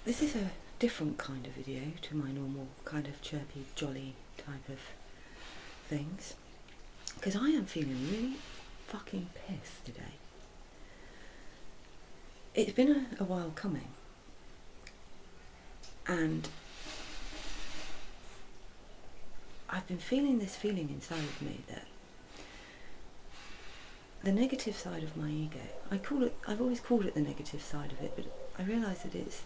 This is a different kind of video to my normal kind of chirpy, jolly type of things, because I am feeling really fucking pissed today. It's been a while coming, and I've been feeling this feeling inside of me that the negative side of my ego, I've always called it the negative side of it, but I realise that it's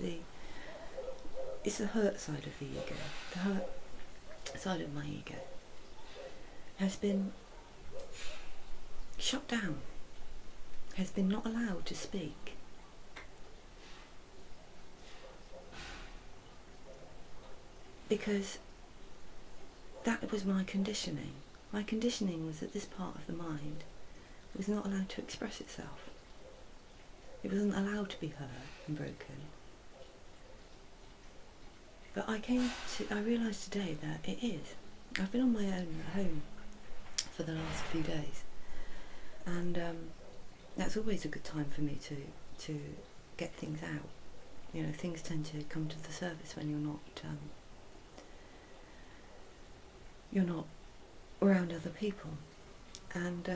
the hurt side of the ego. The hurt side of my ego has been shut down, has been not allowed to speak. Because that was my conditioning. My conditioning was that this part of the mind was not allowed to express itself. It wasn't allowed to be hurt and broken. But I realised today that it is. I've been on my own at home for the last few days, and that's always a good time for me to get things out. You know, things tend to come to the surface when you're not around other people. And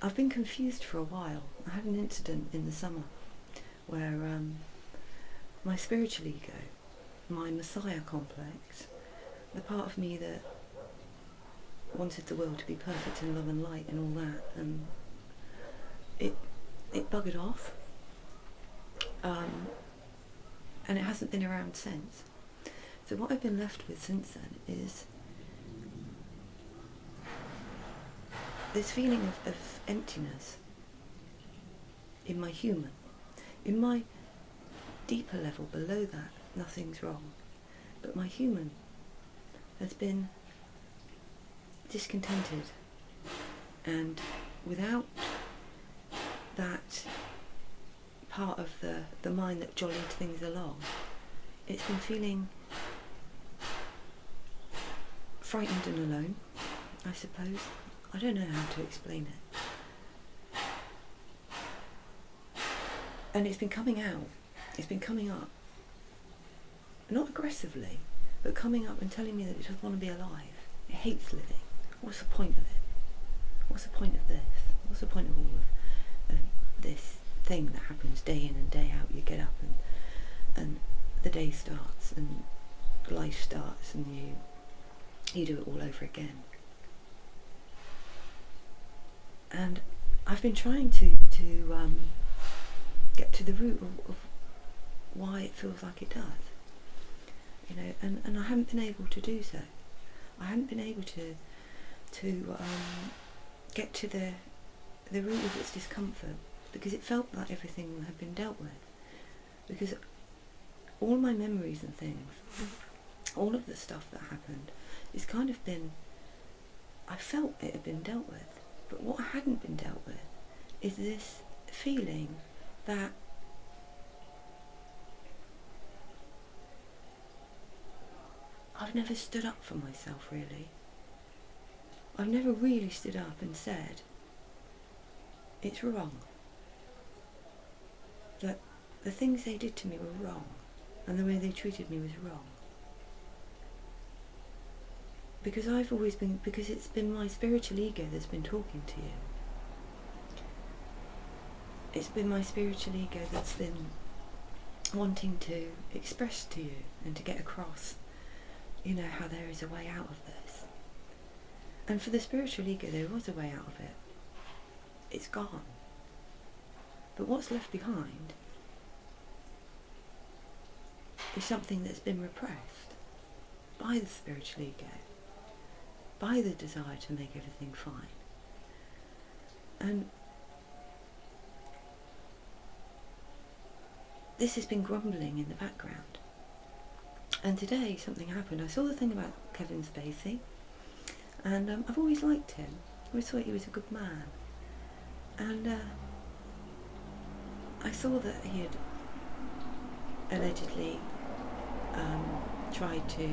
I've been confused for a while. I had an incident in the summer where my spiritual ego, my messiah complex, the part of me that wanted the world to be perfect in love and light and all that, and it buggered off, and it hasn't been around since. So what I've been left with since then is this feeling of emptiness in my human. In my deeper level below that, nothing's wrong. But my human has been discontented, and without that part of the mind that jollied things along, it's been feeling frightened and alone, I suppose. I don't know how to explain it. And it's been coming out. It's been coming up. Not aggressively, but coming up and telling me that it doesn't want to be alive. It hates living. What's the point of it? What's the point of this? What's the point of all of this thing that happens day in and day out? You get up and the day starts and life starts and you do it all over again. And I've been trying to get to the root of why it feels like it does, you know, and I haven't been able to do so. I haven't been able to get to the root of its discomfort, because it felt like everything had been dealt with. Because all my memories and things, all of the stuff that happened, it's kind of been, I felt it had been dealt with. But what hadn't been dealt with is this feeling that I've never stood up for myself, really. I've never really stood up and said, it's wrong. That the things they did to me were wrong, and the way they treated me was wrong. Because it's been my spiritual ego that's been talking to you. It's been my spiritual ego that's been wanting to express to you and to get across, you know, how there is a way out of this. And for the spiritual ego, there was a way out of it. It's gone. But what's left behind is something that's been repressed by the spiritual ego, by the desire to make everything fine. And this has been grumbling in the background. And today something happened. I saw the thing about Kevin Spacey, and I've always liked him. I always thought he was a good man. And I saw that he had allegedly tried to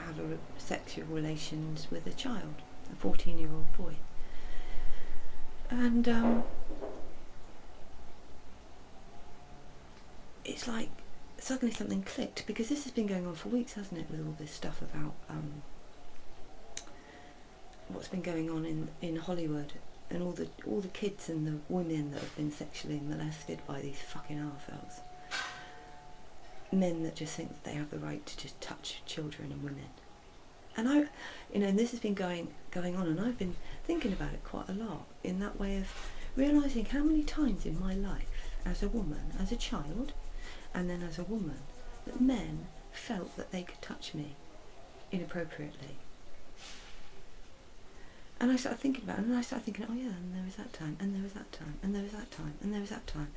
have sexual relations with a child, a 14-year-old boy. And it's like suddenly something clicked, because this has been going on for weeks, hasn't it, with all this stuff about what's been going on in Hollywood, and all the kids and the women that have been sexually molested by these fucking arseholes. Men that just think that they have the right to just touch children and women. And and this has been going on, and I've been thinking about it quite a lot, in that way of realising how many times in my life, as a woman, as a child, and then as a woman, that men felt that they could touch me inappropriately. And I started thinking about it, and I started thinking, oh yeah, and there was that time, and there was that time, and there was that time, and there was that time.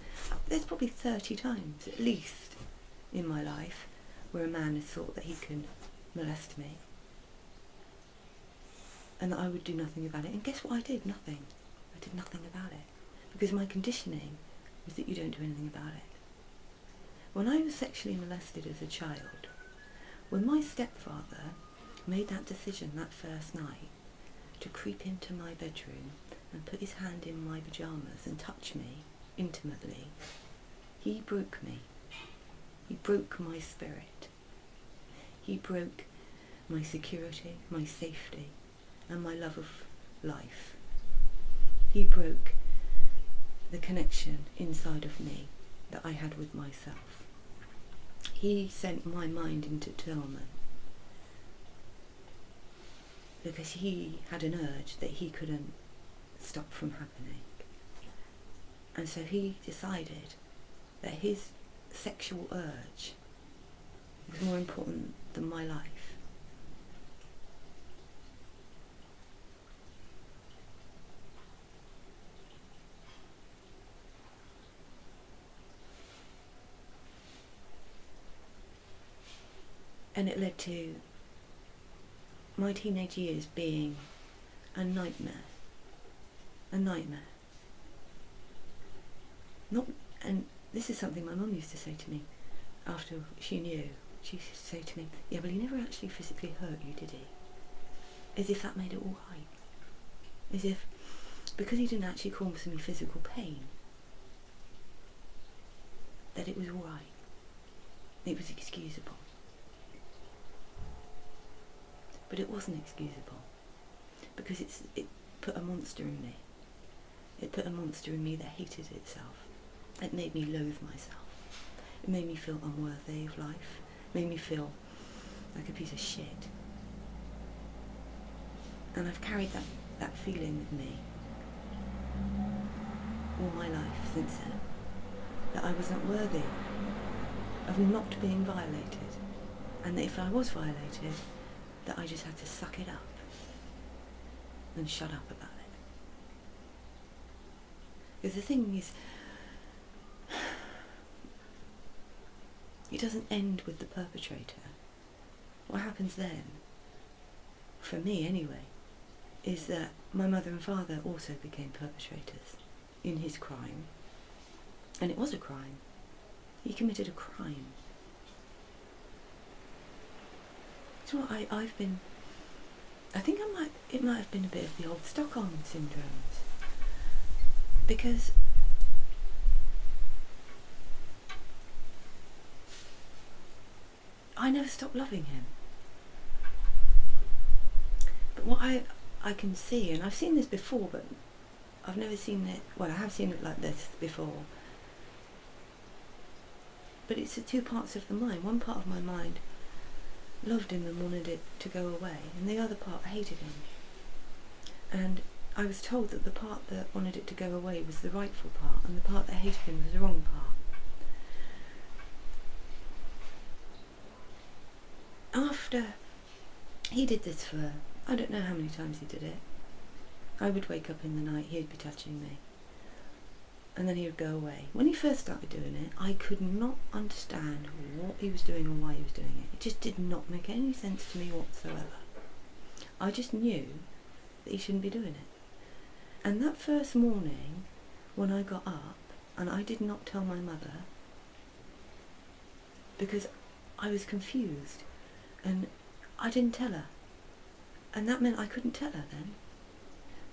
There's probably 30 times, at least, in my life, where a man has thought that he can molest me, and that I would do nothing about it. And guess what I did? Nothing. I did nothing about it. Because my conditioning was that you don't do anything about it. When I was sexually molested as a child, when my stepfather made that decision that first night to creep into my bedroom and put his hand in my pyjamas and touch me intimately, he broke me. He broke my spirit. He broke my security, my safety, and my love of life. He broke the connection inside of me that I had with myself. He sent my mind into turmoil because he had an urge that he couldn't stop from happening. And so he decided that his sexual urge was more important than my life. And it led to my teenage years being a nightmare. A nightmare. And this is something my mum used to say to me after she knew. She used to say to me, yeah, but he never actually physically hurt you, did he? As if that made it all right. As if, because he didn't actually cause me physical pain, that it was all right. It was excusable. But it wasn't excusable, because it put a monster in me. It put a monster in me that hated itself. It made me loathe myself. It made me feel unworthy of life. It made me feel like a piece of shit. And I've carried that feeling with me all my life since then, that I was not worthy of not being violated, and that if I was violated, that I just had to suck it up and shut up about it. Because the thing is, it doesn't end with the perpetrator. What happens then, for me anyway, is that my mother and father also became perpetrators in his crime. And it was a crime. He committed a crime. So I think it might have been a bit of the old Stockholm syndromes, because I never stopped loving him. But what I can see, and I've seen this before, but I've never seen it, well, I have seen it like this before, but it's the two parts of the mind. One part of my mind loved him and wanted it to go away, and the other part hated him. And I was told that the part that wanted it to go away was the rightful part, and the part that hated him was the wrong part. After he did this for, I don't know how many times he did it. I would wake up in the night, he'd be touching me, and then he would go away. When he first started doing it, I could not understand what he was doing or why he was doing it. It just did not make any sense to me whatsoever. I just knew that he shouldn't be doing it. And that first morning, when I got up, and I did not tell my mother, because I was confused, and I didn't tell her. And that meant I couldn't tell her then.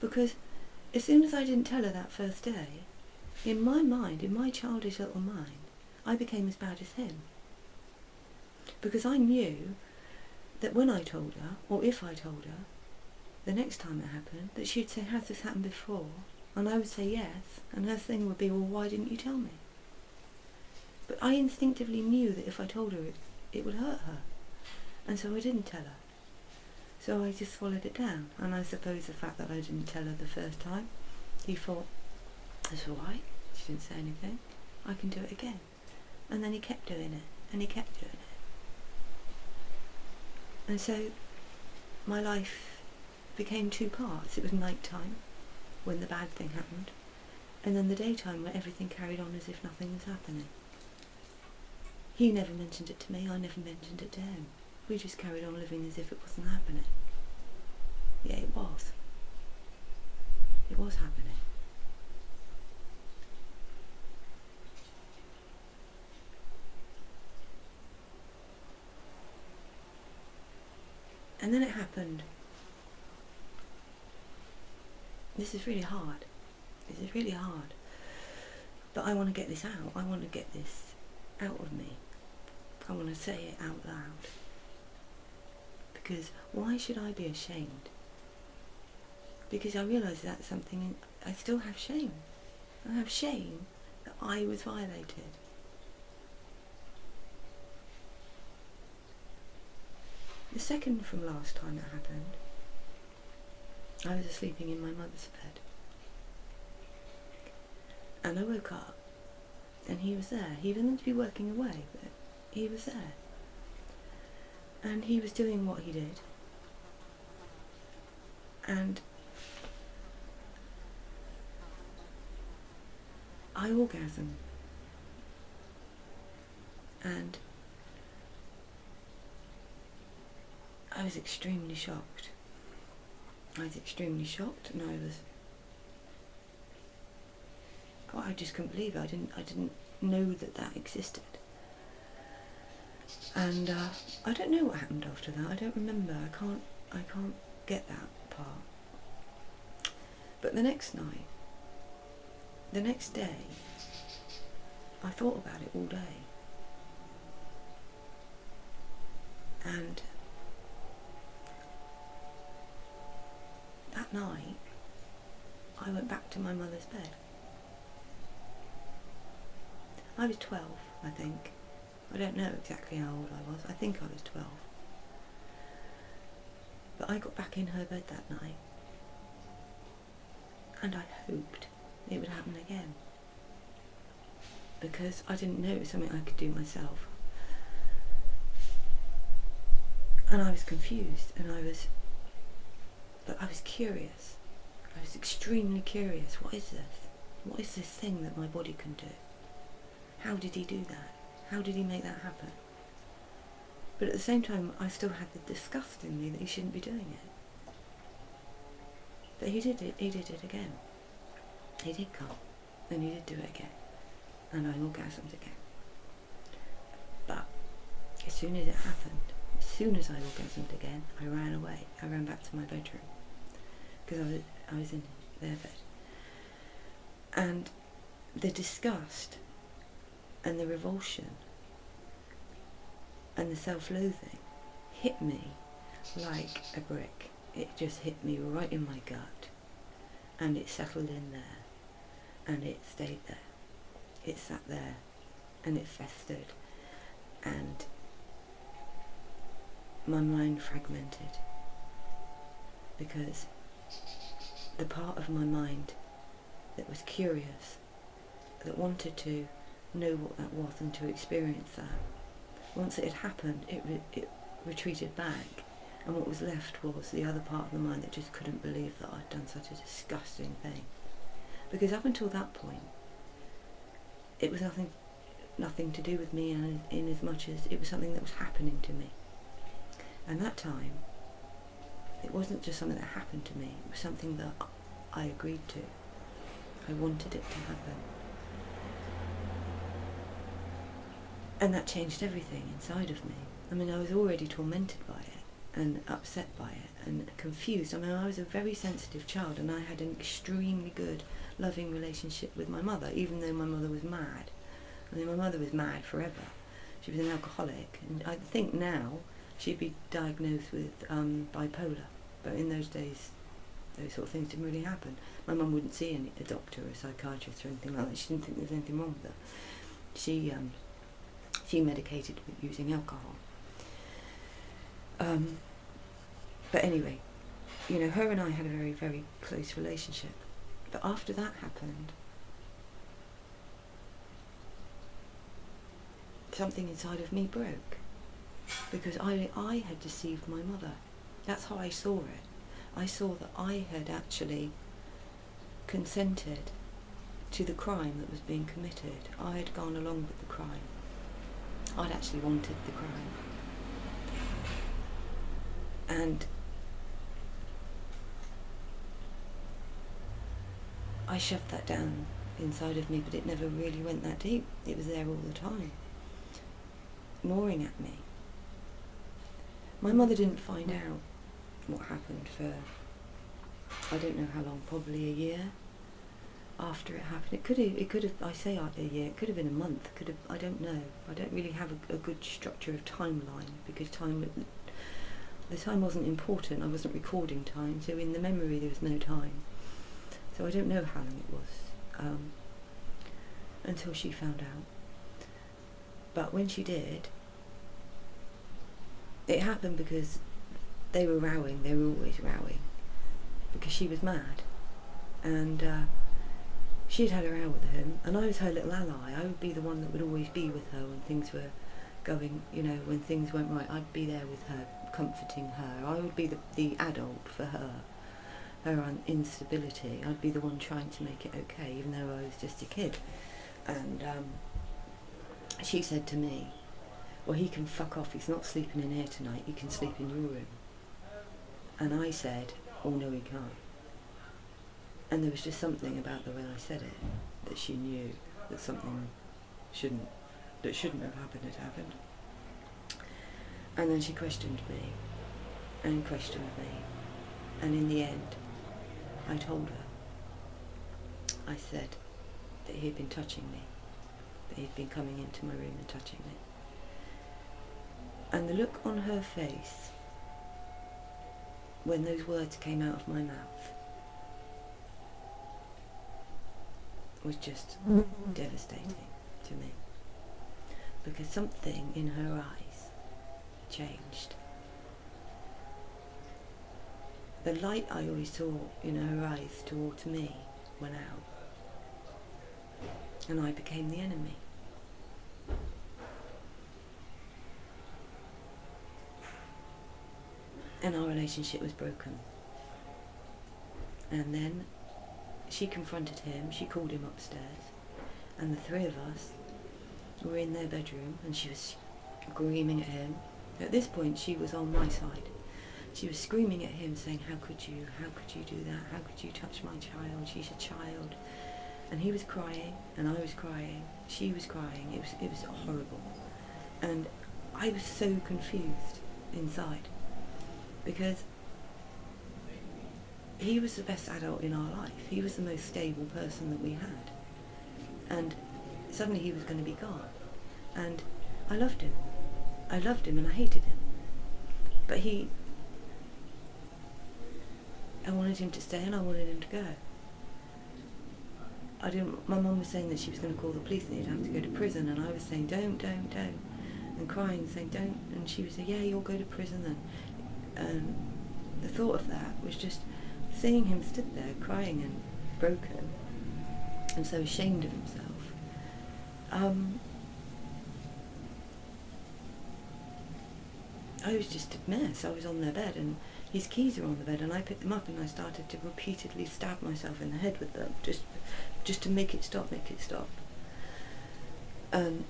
Because as soon as I didn't tell her that first day, in my mind, in my childish little mind, I became as bad as him. Because I knew that when I told her, or if I told her, the next time it happened, that she'd say, has this happened before? And I would say yes, and her thing would be, well, why didn't you tell me? But I instinctively knew that if I told her, it would hurt her. And so I didn't tell her. So I just swallowed it down. And I suppose the fact that I didn't tell her the first time, he thought, that's all right, she didn't say anything, I can do it again. And then he kept doing it, and he kept doing it. And so my life became two parts. It was night time, when the bad thing happened, and then the daytime where everything carried on as if nothing was happening. He never mentioned it to me, I never mentioned it to him. We just carried on living as if it wasn't happening. Yeah, it was. It was happening. And then it happened. This is really hard. This is really hard. But I want to get this out. I want to get this out of me. I want to say it out loud. Because why should I be ashamed? Because I realise that's something, I still have shame. I have shame that I was violated. The second from last time it happened, I was sleeping in my mother's bed. And I woke up, and he was there. He was meant to be working away, but he was there. And he was doing what he did. And I orgasmed. And I was extremely shocked. I was extremely shocked, and I just couldn't believe it. I didn't know that existed. And I don't know what happened after that. I don't remember. I can't get that part. But the next night, the next day, I thought about it all day. And that night, I went back to my mother's bed. I was 12, I think. I don't know exactly how old I was. I think I was 12. But I got back in her bed that night. And I hoped it would happen again. Because I didn't know it was something I could do myself. And I was confused, and I was curious. I was extremely curious. What is this? What is this thing that my body can do? How did he do that? How did he make that happen? But at the same time, I still had the disgust in me that he shouldn't be doing it. But he did it again. He did come, and he did do it again. And I orgasmed again. But as soon as it happened, as soon as I orgasmed again, I ran away. I ran back to my bedroom. Because I was in their bed. And the disgust and the revulsion and the self-loathing hit me like a brick. It just hit me right in my gut, and it settled in there, and it stayed there. It sat there, and it festered, and my mind fragmented, because the part of my mind that was curious, that wanted to know what that was and to experience that, once it had happened, it retreated back, and what was left was the other part of the mind that just couldn't believe that I'd done such a disgusting thing. Because up until that point, it was nothing to do with me, and in as much as it was something that was happening to me. And that time, it wasn't just something that happened to me, it was something that I agreed to. I wanted it to happen. And that changed everything inside of me. I mean, I was already tormented by it, and upset by it, and confused. I mean, I was a very sensitive child, and I had an extremely good, loving relationship with my mother, even though my mother was mad. I mean, my mother was mad forever. She was an alcoholic, and I think now she'd be diagnosed with bipolar. But in those days, those sort of things didn't really happen. My mum wouldn't see a doctor or a psychiatrist or anything like that. She didn't think there was anything wrong with her. She medicated with using alcohol. But anyway, you know, her and I had a very, very close relationship. But after that happened, something inside of me broke, because I had deceived my mother. That's how I saw it. I saw that I had actually consented to the crime that was being committed. I had gone along with the crime. I'd actually wanted the crime. And I shoved that down inside of me, but it never really went that deep. It was there all the time, gnawing at me. My mother didn't find out what happened for, I don't know how long, probably a year after it happened. It could have, I say a year, it could have been a month, I don't know. I don't really have a good structure of timeline, because the time wasn't important. I wasn't recording time, so in the memory there was no time. So I don't know how long it was, until she found out. But when she did, it happened because they were rowing. They were always rowing, because she was mad, and she'd had a row with him, and I was her little ally. I would be the one that would always be with her when things were going, you know, when things went right. I'd be there with her, comforting her. I would be the adult for her instability. I'd be the one trying to make it okay, even though I was just a kid. And she said to me, well, he can fuck off, he's not sleeping in here tonight, he can sleep in your room. And I said, oh no, he can't. And there was just something about the way I said it, that she knew that something shouldn't have happened had happened. And then she questioned me, and in the end I told her. I said that he had been touching me, that he'd been coming into my room and touching me. And the look on her face when those words came out of my mouth was just devastating to me, because something in her eyes changed. The light I always saw in her eyes towards me went out, and I became the enemy. And our relationship was broken. And then she confronted him, she called him upstairs, and the three of us were in their bedroom, and she was screaming at him. At this point she was on my side. She was screaming at him, saying, how could you do that, how could you touch my child, she's a child. And he was crying, and I was crying, she was crying, it was horrible. And I was so confused inside, because he was the best adult in our life. He was the most stable person that we had. And suddenly he was going to be gone. And I loved him. I loved him and I hated him. But I wanted him to stay and I wanted him to go. My mum was saying that she was going to call the police and he'd have to go to prison, and I was saying, don't, and crying, saying, don't, and she was saying, yeah, you'll go to prison then. And the thought of that was just seeing him stood there crying and broken and so ashamed of himself. I was just a mess. I was on their bed and his keys were on the bed, and I picked them up and I started to repeatedly stab myself in the head with them, just to make it stop. In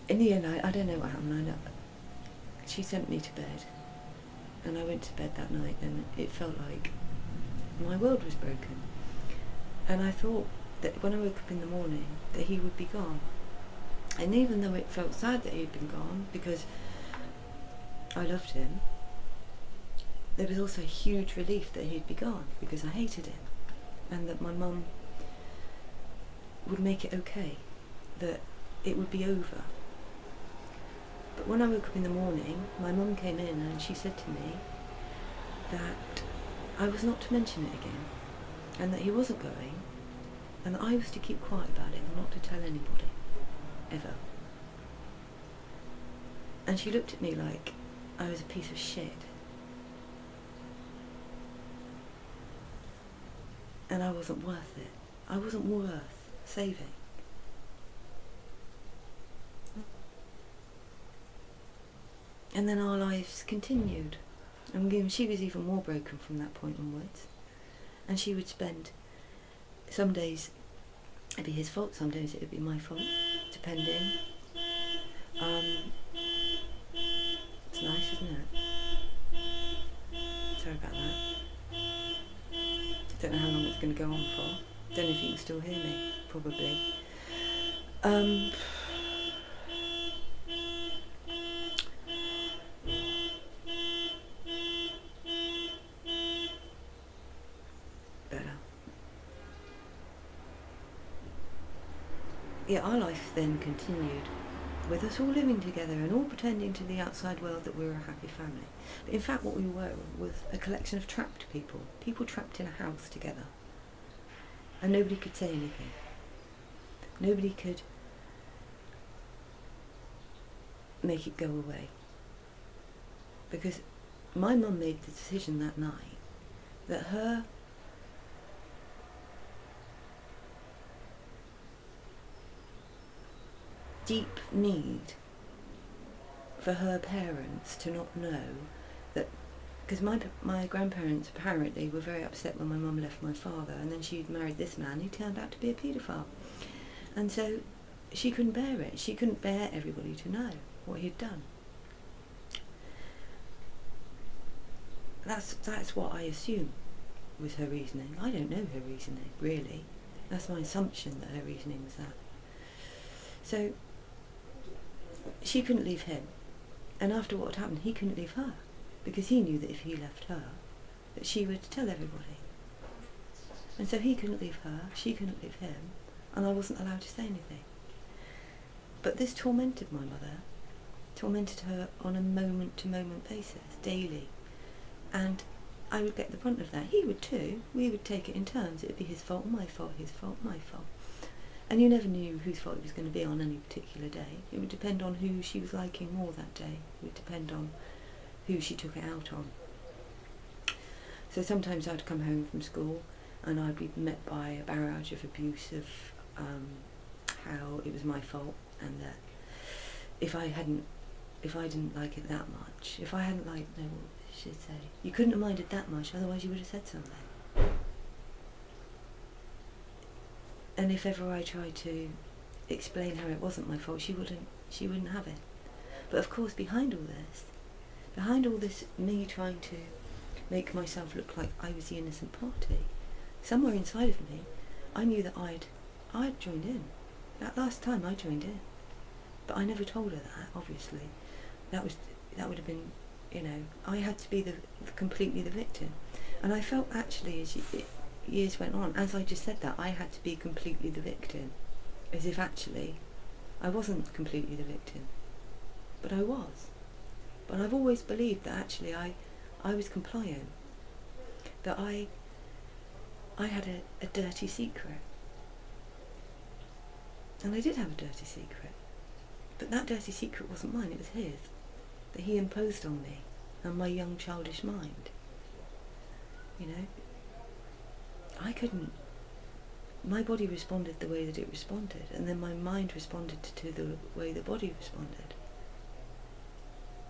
the end, I don't know what happened. She sent me to bed, and I went to bed that night, and it felt like my world was broken. And I thought that when I woke up in the morning that he would be gone. And even though it felt sad that he'd been gone, because I loved him, there was also a huge relief that he'd be gone, because I hated him, and that my mum would make it okay, that it would be over. But when I woke up in the morning, my mum came in and she said to me that I was not to mention it again, and that he wasn't going, and that I was to keep quiet about it and not to tell anybody, ever. And she looked at me like I was a piece of shit. And I wasn't worth it. I wasn't worth saving. And then our lives continued. And she was even more broken from that point onwards. And she would spend, some days it'd be his fault, some days it would be my fault, depending. It's nice, isn't it? Sorry about that. Don't know how long it's going to go on for. Don't know if you can still hear me. Probably. Better. Yeah, our life then continued, with us all living together and all pretending to the outside world that we were a happy family. But in fact what we were was a collection of trapped people. People trapped in a house together. And nobody could say anything. Nobody could make it go away. Because my mum made the decision that night that her deep need for her parents to not know that, because my grandparents apparently were very upset when my mum left my father, and then she'd married this man who turned out to be a paedophile, and so she couldn't bear it. She couldn't bear everybody to know what he'd done. That's what I assume was her reasoning. I don't know her reasoning, really. That's my assumption, that her reasoning was that. So she couldn't leave him, and after what had happened, he couldn't leave her, because he knew that if he left her, that she would tell everybody. And so he couldn't leave her, she couldn't leave him, and I wasn't allowed to say anything. But this tormented my mother, tormented her on a moment-to-moment basis, daily. And I would get the brunt of that. He would too. We would take it in turns. It would be his fault, my fault, his fault, my fault. And you never knew whose fault it was going to be on any particular day. It would depend on who she was liking more that day. It would depend on who she took it out on. So sometimes I'd come home from school and I'd be met by a barrage of abuse of how it was my fault, and that if I didn't like it that much, if I hadn't liked, no, what should I say? You couldn't have minded that much, otherwise you would have said something. And if ever I tried to explain how it wasn't my fault, she wouldn't have it. But of course, behind all this, me trying to make myself look like I was the innocent party, somewhere inside of me, I knew that I'd joined in. That last time I joined in. But I never told her that, obviously. That would have been, I had to be completely the victim. And I felt actually, as years went on, as I just said that, I had to be completely the victim. As if actually I wasn't completely the victim. But I was. But I've always believed that actually I was compliant. That I had a dirty secret. And I did have a dirty secret. But that dirty secret wasn't mine, it was his. That he imposed on me and my young childish mind. I couldn't. My body responded the way that it responded, and then my mind responded to the way the body responded.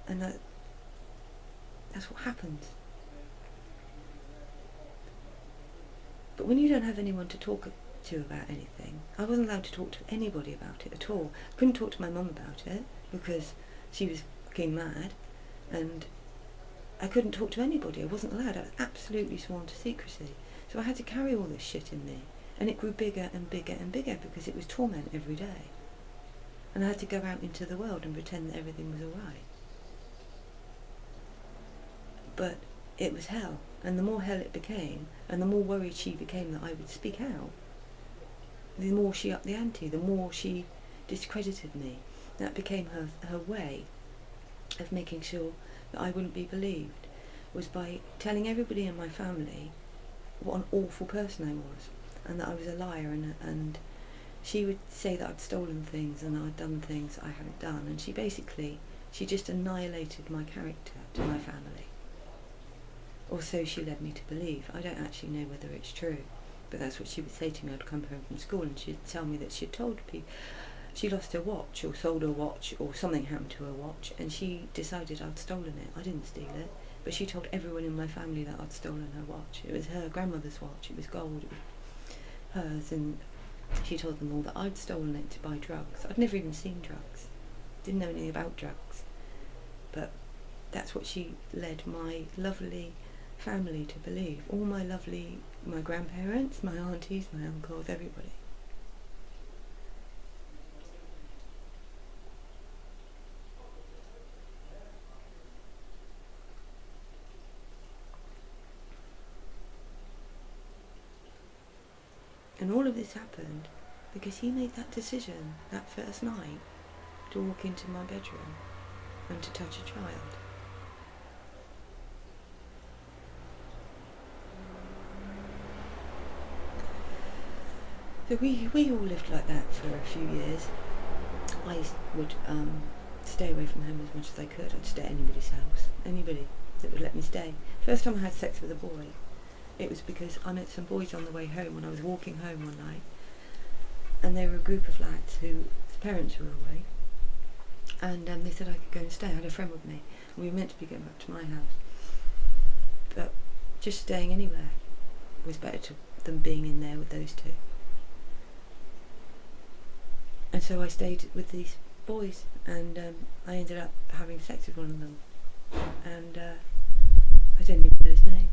And that's what happens. But when you don't have anyone to talk to about anything, I wasn't allowed to talk to anybody about it at all. I couldn't talk to my mum about it because she was fucking mad, and I couldn't talk to anybody. I wasn't allowed. I was absolutely sworn to secrecy. So I had to carry all this shit in me, and it grew bigger and bigger and bigger because it was torment every day. And I had to go out into the world and pretend that everything was alright. But it was hell, and the more hell it became, and the more worried she became that I would speak out, the more she upped the ante, the more she discredited me. That became her way of making sure that I wouldn't be believed, was by telling everybody in my family what an awful person I was, and that I was a liar, and she would say that I'd stolen things and I'd done things I hadn't done, and she just annihilated my character to my family. Or so she led me to believe. I don't actually know whether it's true, but that's what she would say to me. I'd come home from school and she'd tell me that she'd told people she lost her watch or sold her watch or something happened to her watch, and she decided I'd stolen it. I didn't steal it, but she told everyone in my family that I'd stolen her watch. It was her grandmother's watch, it was gold, it was hers, and she told them all that I'd stolen it to buy drugs. I'd never even seen drugs, didn't know anything about drugs, but that's what she led my lovely family to believe. All my grandparents, my aunties, my uncles, everybody. And all of this happened because he made that decision that first night to walk into my bedroom and to touch a child. So we all lived like that for a few years. I would stay away from home as much as I could. I'd stay at anybody's house, anybody that would let me stay. First time I had sex with a boy, it was because I met some boys on the way home when I was walking home one night, and they were a group of lads whose parents were away, and they said I could go and stay. I had a friend with me. We were meant to be going back to my house, but just staying anywhere was better than being in there with those two. And so I stayed with these boys, and I ended up having sex with one of them, and I don't even know his name.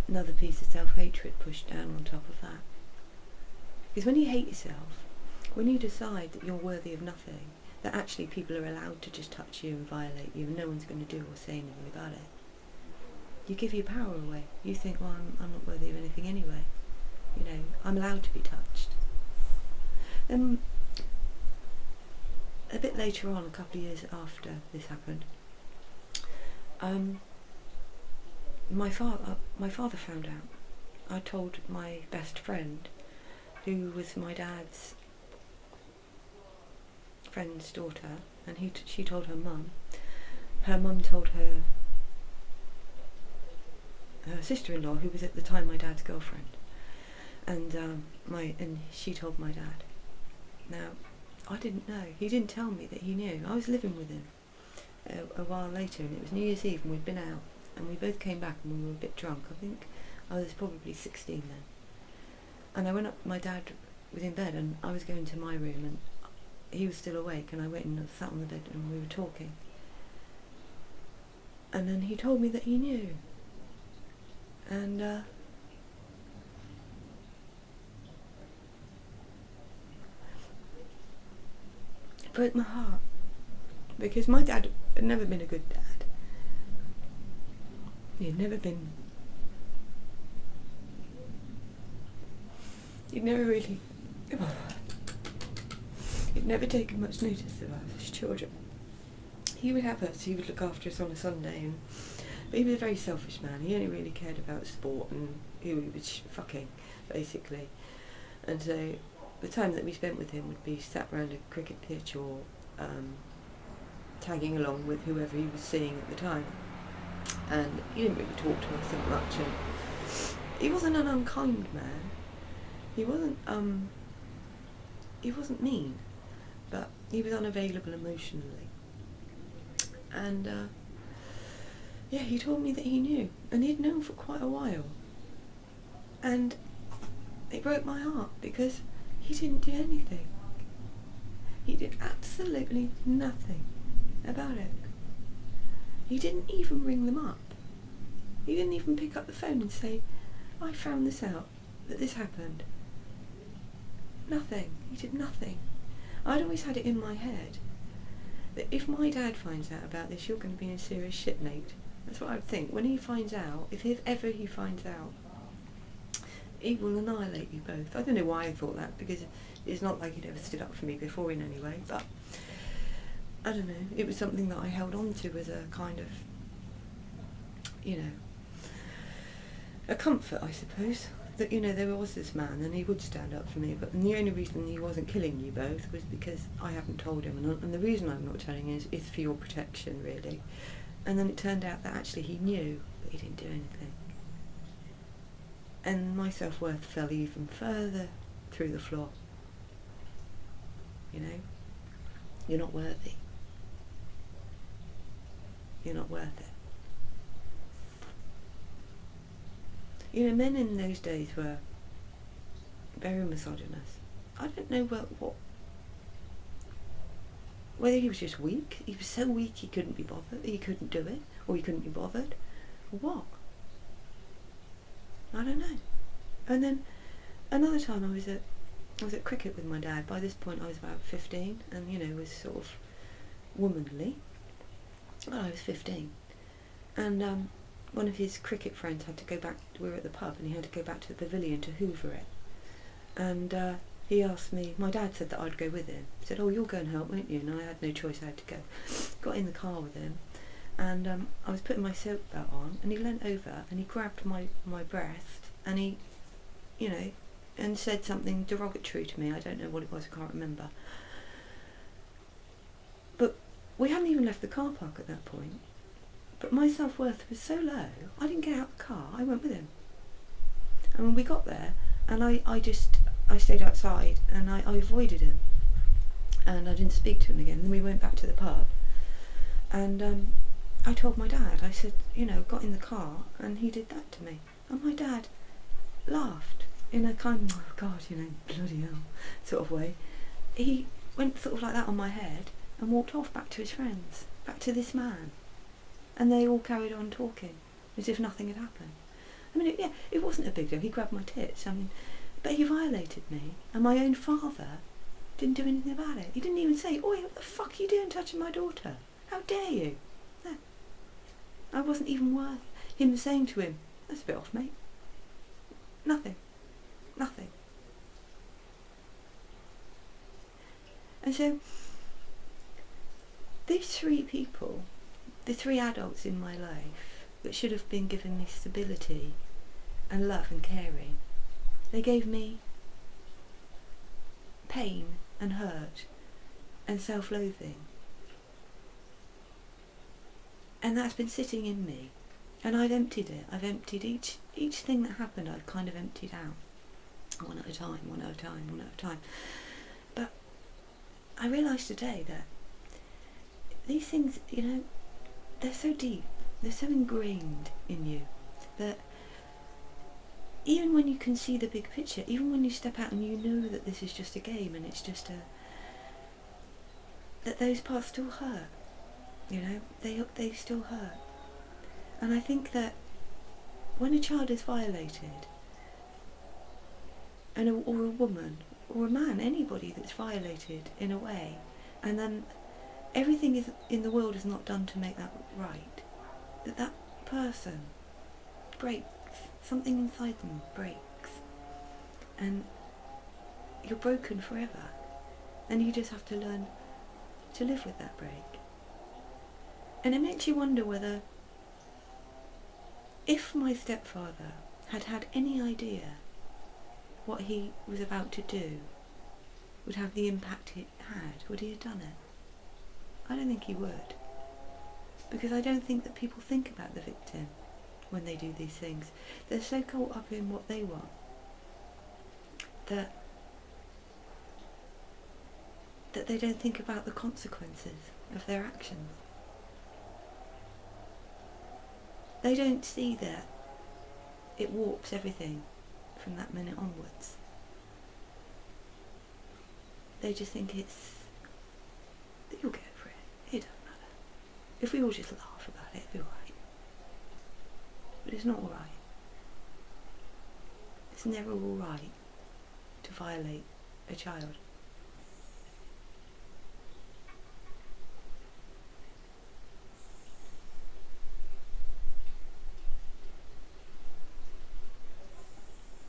Another piece of self-hatred pushed down on top of that. Because when you hate yourself, when you decide that you're worthy of nothing, that actually people are allowed to just touch you and violate you and no one's going to do or say anything about it, you give your power away. You think, well, I'm not worthy of anything anyway. You know, I'm allowed to be touched. Then, a bit later on, a couple of years after this happened, my father found out. I told my best friend, who was my dad's friend's daughter, and she told her mum. Her mum told her sister-in-law, who was at the time my dad's girlfriend, and she told my dad. Now, I didn't know. He didn't tell me that he knew. I was living with him a while later, and it was New Year's Eve, and we'd been out, and we both came back, and we were a bit drunk. I think I was probably 16 then. And I went up, my dad was in bed, and I was going to my room, and he was still awake, and I went and sat on the bed, and we were talking. And then he told me that he knew. And it broke my heart, because my dad had never been a good dad. He'd never taken much notice of us as children. He would have us, he would look after us on a Sunday, but he was a very selfish man. He only really cared about sport and who he was fucking, basically. And so the time that we spent with him would be sat round a cricket pitch or tagging along with whoever he was seeing at the time. And he didn't really talk to us that much, and he wasn't an unkind man. He wasn't mean, but he was unavailable emotionally. And yeah, he told me that he knew, and he'd known for quite a while. And it broke my heart, because he didn't do anything. He did absolutely nothing about it. He didn't even ring them up. He didn't even pick up the phone and say, I found this out, that this happened. Nothing. He did nothing. I'd always had it in my head that if my dad finds out about this, you're going to be in serious shit, Nate. That's what I would think. When he finds out, if ever he finds out, he will annihilate you both. I don't know why I thought that, because it's not like he'd ever stood up for me before in any way, but I don't know, it was something that I held on to as a kind of, you know, a comfort, I suppose, that, you know, there was this man and he would stand up for me, but the only reason he wasn't killing you both was because I haven't told him, and the reason I'm not telling him is for your protection, really. And then it turned out that actually he knew, but he didn't do anything. And my self-worth fell even further through the floor. You know? You're not worthy. You're not worth it. You know, men in those days were very misogynist. I don't know whether he was just weak. He was so weak he couldn't be bothered. He couldn't do it, or he couldn't be bothered, or what? I don't know. And then another time I was at cricket with my dad. By this point I was about 15, and, you know, was sort of womanly. Well, I was 15, and one of his cricket friends had to go back. We were at the pub, and he had to go back to the pavilion to hoover it. And he asked me. My dad said that I'd go with him. He said, "Oh, you'll go and help, won't you?" And I had no choice. I had to go. Got in the car with him, and I was putting my soap belt on, and he leant over and he grabbed my breast, and he, you know, and said something derogatory to me. I don't know what it was. I can't remember. But we hadn't even left the car park at that point. But my self-worth was so low, I didn't get out of the car, I went with him. And when we got there, and I stayed outside, and I avoided him. And I didn't speak to him again. Then we went back to the pub, and I told my dad, I said, you know, got in the car, and he did that to me. And my dad laughed in a kind of, oh God, you know, bloody hell, sort of way. He went sort of like that on my head, and walked off back to his friends, back to this man. And they all carried on talking, as if nothing had happened. I mean, it wasn't a big deal. He grabbed my tits, I mean, but he violated me, and my own father didn't do anything about it. He didn't even say, "Oi, what the fuck are you doing touching my daughter? How dare you?" No. I wasn't even worth him saying to him, "That's a bit off, mate." Nothing. Nothing. And so, these three people, the three adults in my life that should have been giving me stability and love and caring, they gave me pain and hurt and self-loathing. And that's been sitting in me, and I've emptied it. I've emptied each thing that happened. I've kind of emptied out, one at a time, one at a time, one at a time. But I realised today that these things, you know, they're so deep, they're so ingrained in you, that even when you can see the big picture, even when you step out and you know that this is just a game and it's just that those parts still hurt, you know, they still hurt. And I think that when a child is violated, or a woman, or a man, anybody that's violated in a way, and then everything in the world is not done to make that right, that person breaks, something inside them breaks, and you're broken forever, and you just have to learn to live with that break. And it makes you wonder whether, if my stepfather had had any idea what he was about to do would have the impact it had, would he have done it? I don't think he would, because I don't think that people think about the victim when they do these things. They're so caught up in what they want that they don't think about the consequences of their actions. They don't see that it warps everything from that minute onwards. They just think you'll get over it, it doesn't matter. If we all just laugh about it, it'll be alright. But it's not alright. It's never alright to violate a child.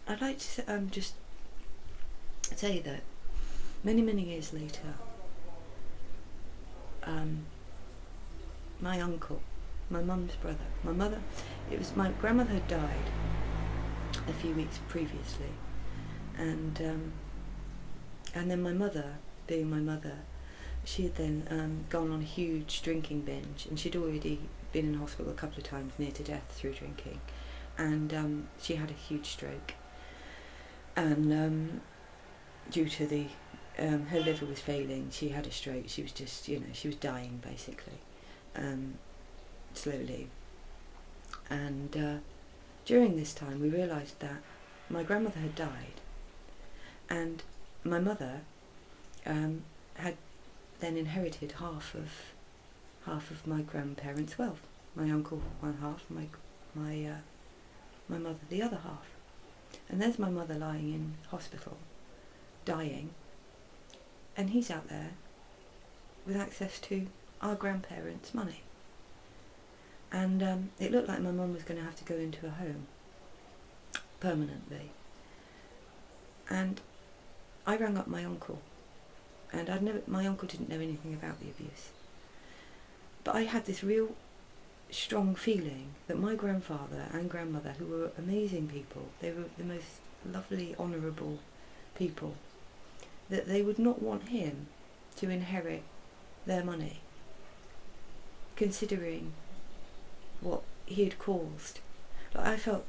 I I'd like to just say that many, many years later, my uncle, my mum's brother, my grandmother had died a few weeks previously, and then my mother, being my mother, she had then gone on a huge drinking binge, and she'd already been in hospital a couple of times near to death through drinking, and she had a huge stroke, and due to the her liver was failing, she had a stroke. She was just, she was dying basically, slowly. And during this time we realised that my grandmother had died, and my mother had then inherited half of my grandparents' wealth. My uncle one half, my mother the other half. And there's my mother lying in hospital, dying, and he's out there with access to our grandparents' money. And it looked like my mum was going to have to go into a home permanently. And I rang up my uncle, and my uncle didn't know anything about the abuse. But I had this real strong feeling that my grandfather and grandmother, who were amazing people, they were the most lovely, honourable people, that they would not want him to inherit their money, considering what he had caused. Like, I felt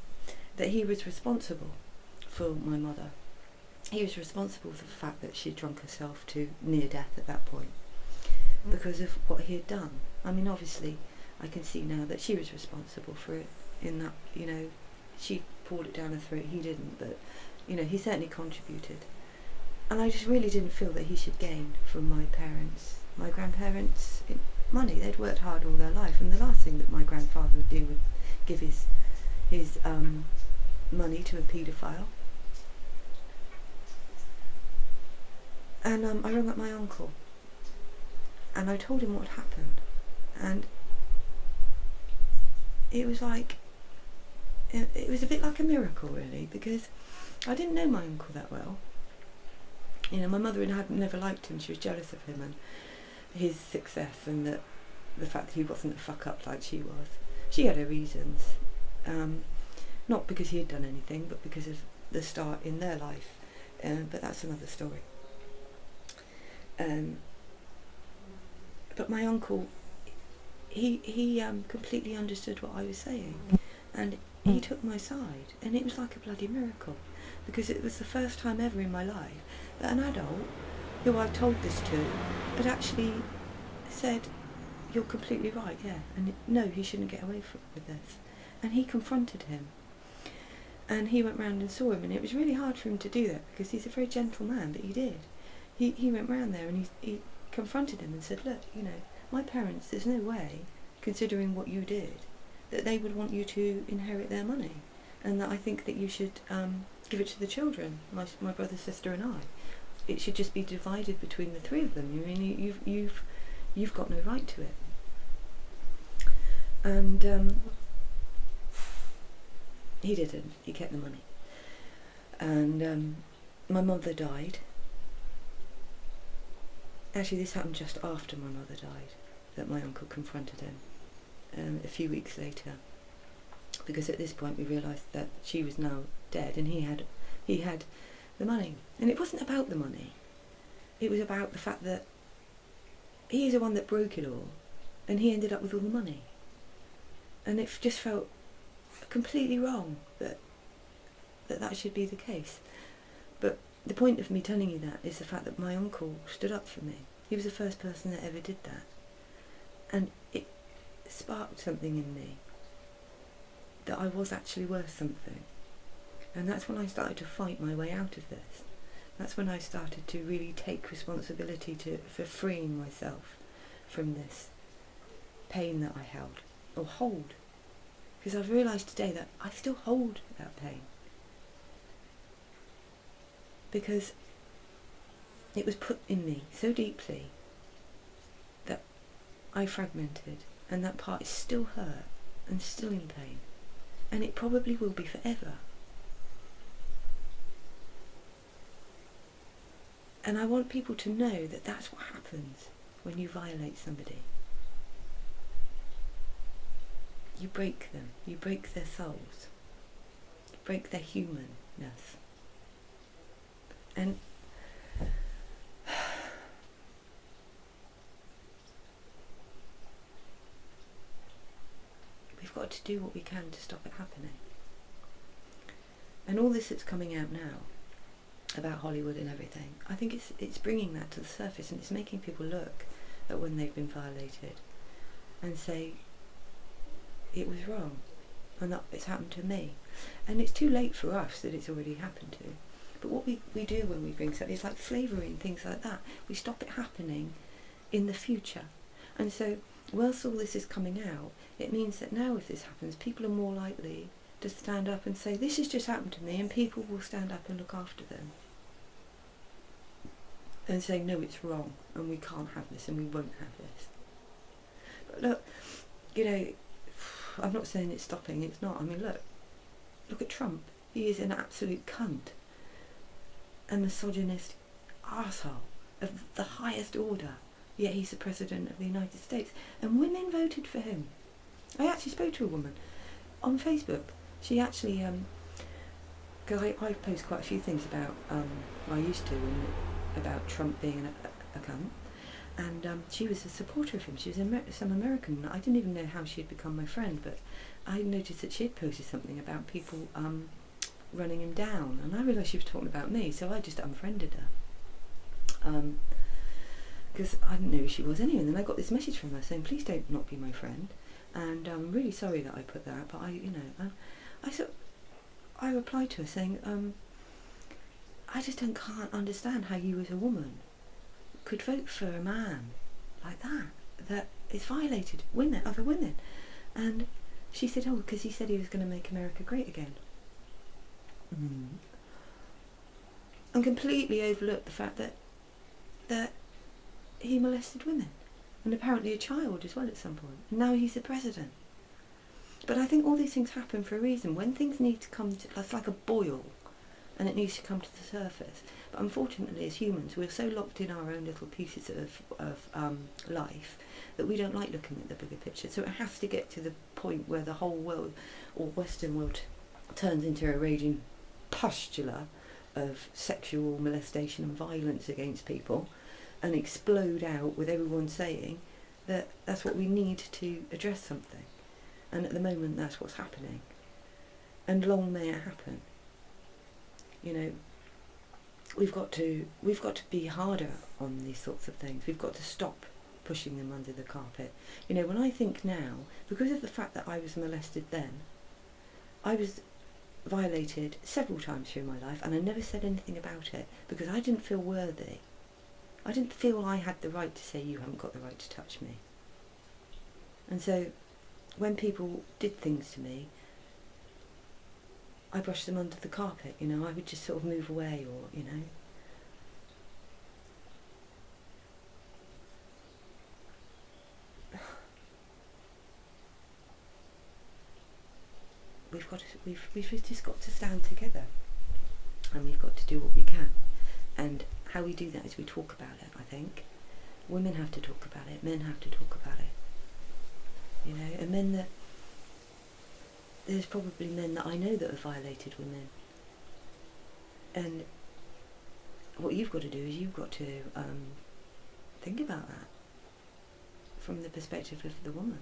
that he was responsible for my mother. He was responsible for the fact that she drunk herself to near death at that point because of what he had done. I mean, obviously I can see now that she was responsible for it, in that, she poured it down her throat, he didn't, but he certainly contributed. And I just really didn't feel that he should gain from my grandparents' money. They'd worked hard all their life, and the last thing that my grandfather would do would give his money to a paedophile. And I rang up my uncle, and I told him what happened, and it was like, it was a bit like a miracle, really, because I didn't know my uncle that well. My mother had never liked him. She was jealous of him and his success, and the fact that he wasn't a fuck up like she was. She had her reasons, not because he had done anything, but because of the start in their life. But that's another story. But my uncle, he completely understood what I was saying, and he took my side, and it was like a bloody miracle, because it was the first time ever in my life that an adult, who I told this to, had actually said, "You're completely right, yeah, and no, he shouldn't get away with this." And he confronted him, and he went round and saw him, and it was really hard for him to do that, because he's a very gentle man, but he did. He went round there, and he confronted him and said, "Look, my parents, there's no way, considering what you did, that they would want you to inherit their money, and that I think that you should give it to the children, my brother, sister and I. It should just be divided between the three of them. You've got no right to it." And he didn't. He kept the money. And my mother died. Actually, this happened just after my mother died, that my uncle confronted him a few weeks later, because at this point we realised that she was now dead, and he had the money. And it wasn't about the money. It was about the fact that he's the one that broke it all, and he ended up with all the money. And it just felt completely wrong that should be the case. But the point of me telling you that is the fact that my uncle stood up for me. He was the first person that ever did that. And it sparked something in me, that I was actually worth something. And that's when I started to fight my way out of this. That's when I started to really take responsibility for freeing myself from this pain that I held, or hold. Because I've realised today that I still hold that pain. Because it was put in me so deeply that I fragmented, and that part is still hurt and still in pain, and it probably will be forever. And I want people to know that that's what happens when you violate somebody. You break them, you break their souls, you break their humanness. And we've got to do what we can to stop it happening. And all this that's coming out now about Hollywood and everything, I think it's bringing that to the surface, and it's making people look at when they've been violated and say, it was wrong, and that it's happened to me. And it's too late for us that it's already happened to. But what we do when we bring something, it's like slavery and things like that. We stop it happening in the future. And so, whilst all this is coming out, it means that now if this happens, people are more likely to stand up and say, this has just happened to me, and people will stand up and look after them. And say, no, it's wrong, and we can't have this, and we won't have this. But look, you know, I'm not saying it's stopping, it's not. I mean, look at Trump. He is an absolute cunt. A misogynist arsehole of the highest order. Yet he's the President of the United States. And women voted for him. I actually spoke to a woman on Facebook. She actually, because I post quite a few things about, I used to, about Trump being a cunt. And she was a supporter of him. She was some American. I didn't even know how she had become my friend, but I noticed that she had posted something about people running him down, and I realised she was talking about me, so I just unfriended her. Because I didn't know who she was anyway, and then I got this message from her saying, please don't not be my friend, and I'm really sorry that I put that, but I replied to her saying, I just can't understand how you as a woman could vote for a man like that is violated other women. And she said, oh, because he said he was going to make America great again. And completely overlooked the fact that he molested women, and apparently a child as well at some point. And now he's the president. But I think all these things happen for a reason. When things need to come to, it's like a boil, and it needs to come to the surface. But unfortunately, as humans, we're so locked in our own little pieces of life that we don't like looking at the bigger picture. So it has to get to the point where the whole world, or Western world, turns into a raging pustula of sexual molestation and violence against people, and explode out with everyone saying that that's what we need to address something. And at the moment, that's what's happening. And long may it happen. You know, we've got to be harder on these sorts of things. We've got to stop pushing them under the carpet. You know, when I think now, because of the fact that I was molested then, I was violated several times through my life, and I never said anything about it because I didn't feel worthy. I didn't feel I had the right to say, you haven't got the right to touch me. And so when people did things to me, I brushed them under the carpet, you know. I would just sort of move away, or, you know. We've just got to stand together, and we've got to do what we can. And how we do that is we talk about it, I think. Women have to talk about it, men have to talk about it. You know, and there's probably men that I know that have violated women. And what you've got to do is you've got to think about that from the perspective of the woman.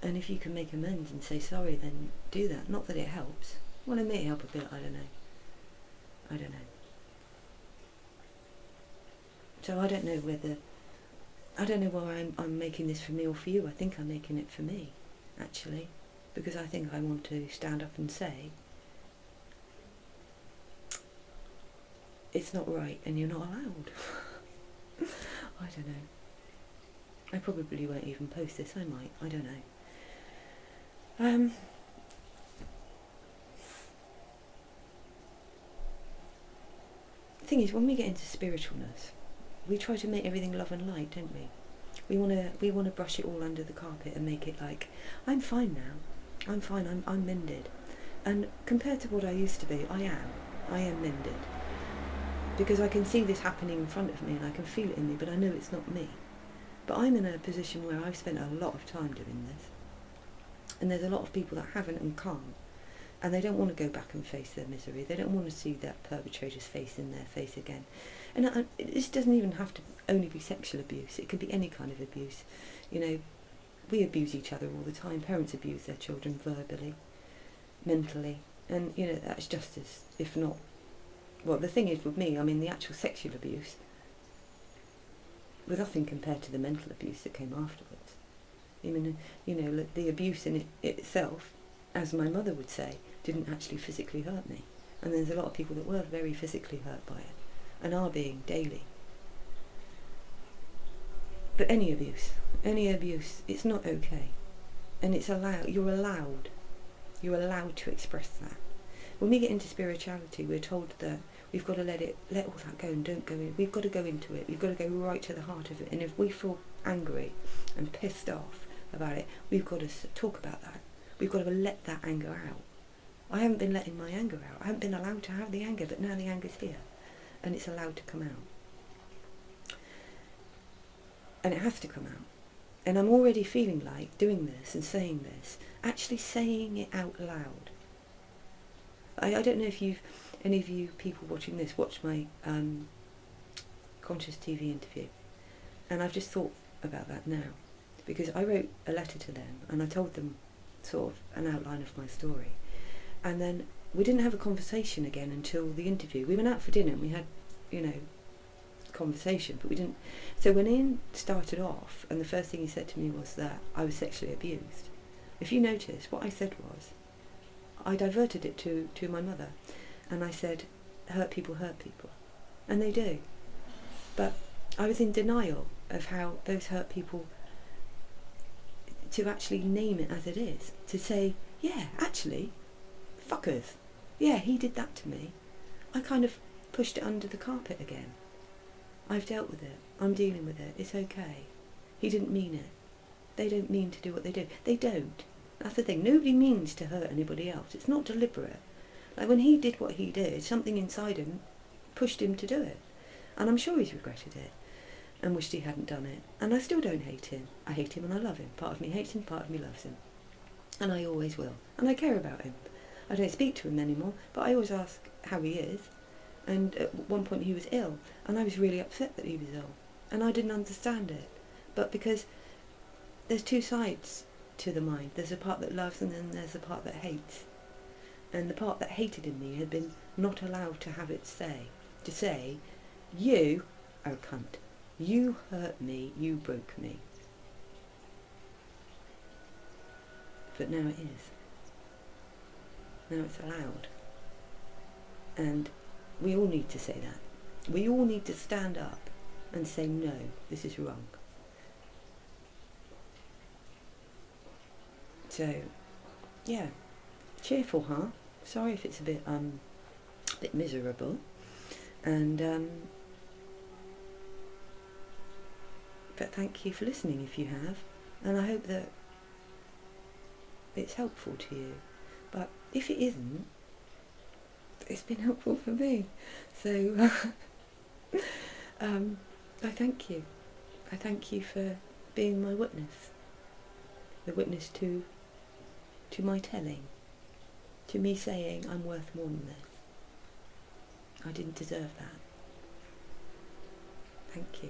And if you can make amends and say sorry, then do that. Not that it helps. Well, it may help a bit, I don't know. So I don't know whether I'm making this for me or for you. I think I'm making it for me, actually, because I think I want to stand up and say, it's not right and you're not allowed. I don't know. I probably won't even post this, I might, I don't know. The thing is, when we get into spiritualness, we try to make everything love and light, don't we? We want to brush it all under the carpet and make it like, I'm fine now, I'm fine, I'm mended. And compared to what I used to be, I am mended. because I can see this happening in front of me and I can feel it in me, but I know it's not me. But I'm in a position where I've spent a lot of time doing this, and there's a lot of people that haven't and can't, and they don't want to go back and face their misery. They don't want to see that perpetrator's face in their face again. And this doesn't even have to only be sexual abuse. It could be any kind of abuse. You know, we abuse each other all the time. Parents abuse their children verbally, mentally, and you know, that's just as, if not, well, the thing is with me, I mean, the actual sexual abuse was nothing compared to the mental abuse that came afterwards. I mean, you know, the abuse in itself, as my mother would say, didn't actually physically hurt me. And there's a lot of people that were very physically hurt by it, and are being daily. But any abuse, it's not okay. And it's allowed, you're allowed to express that. When we get into spirituality, we're told that we've got to let all that go and don't go in. We've got to go into it. We've got to go right to the heart of it. And if we feel angry and pissed off about it, we've got to talk about that. We've got to let that anger out. I haven't been letting my anger out. I haven't been allowed to have the anger, but now the anger's here. And it's allowed to come out. And it has to come out. And I'm already feeling like doing this and saying this, actually saying it out loud. I don't know if any of you people watching this watched my Conscious TV interview. And I've just thought about that now. Because I wrote a letter to them and I told them sort of an outline of my story. And then we didn't have a conversation again until the interview. We went out for dinner and we had, you know, conversation, but we didn't. So when Ian started off, and the first thing he said to me was that I was sexually abused. If you notice, what I said was, I diverted it to my mother, and I said, hurt people, and they do. But I was in denial of how those hurt people, to actually name it as it is, to say, yeah, actually, fuckers, yeah, he did that to me. I kind of pushed it under the carpet again. I've dealt with it. I'm dealing with it. It's okay. He didn't mean it. They don't mean to do what they do. They don't. That's the thing. Nobody means to hurt anybody else. It's not deliberate. Like when he did what he did, something inside him pushed him to do it. And I'm sure he's regretted it and wished he hadn't done it. And I still don't hate him. I hate him and I love him. Part of me hates him, part of me loves him. And I always will. And I care about him. I don't speak to him anymore, but I always ask how he is. And at one point he was ill, and I was really upset that he was ill. And I didn't understand it. But because there's two sides to the mind. There's a part that loves and then there's a part that hates. And the part that hated in me had been not allowed to have its say. To say, you are a cunt. You hurt me, you broke me. But now it is. Now it's allowed. And we all need to say that. We all need to stand up and say, no, this is wrong. So, yeah, cheerful, huh? Sorry if it's a bit miserable. And, but thank you for listening if you have. And I hope that it's helpful to you. But if it isn't, it's been helpful for me. So I thank you. I thank you for being my witness. The witness to my telling. To me saying I'm worth more than this. I didn't deserve that. Thank you.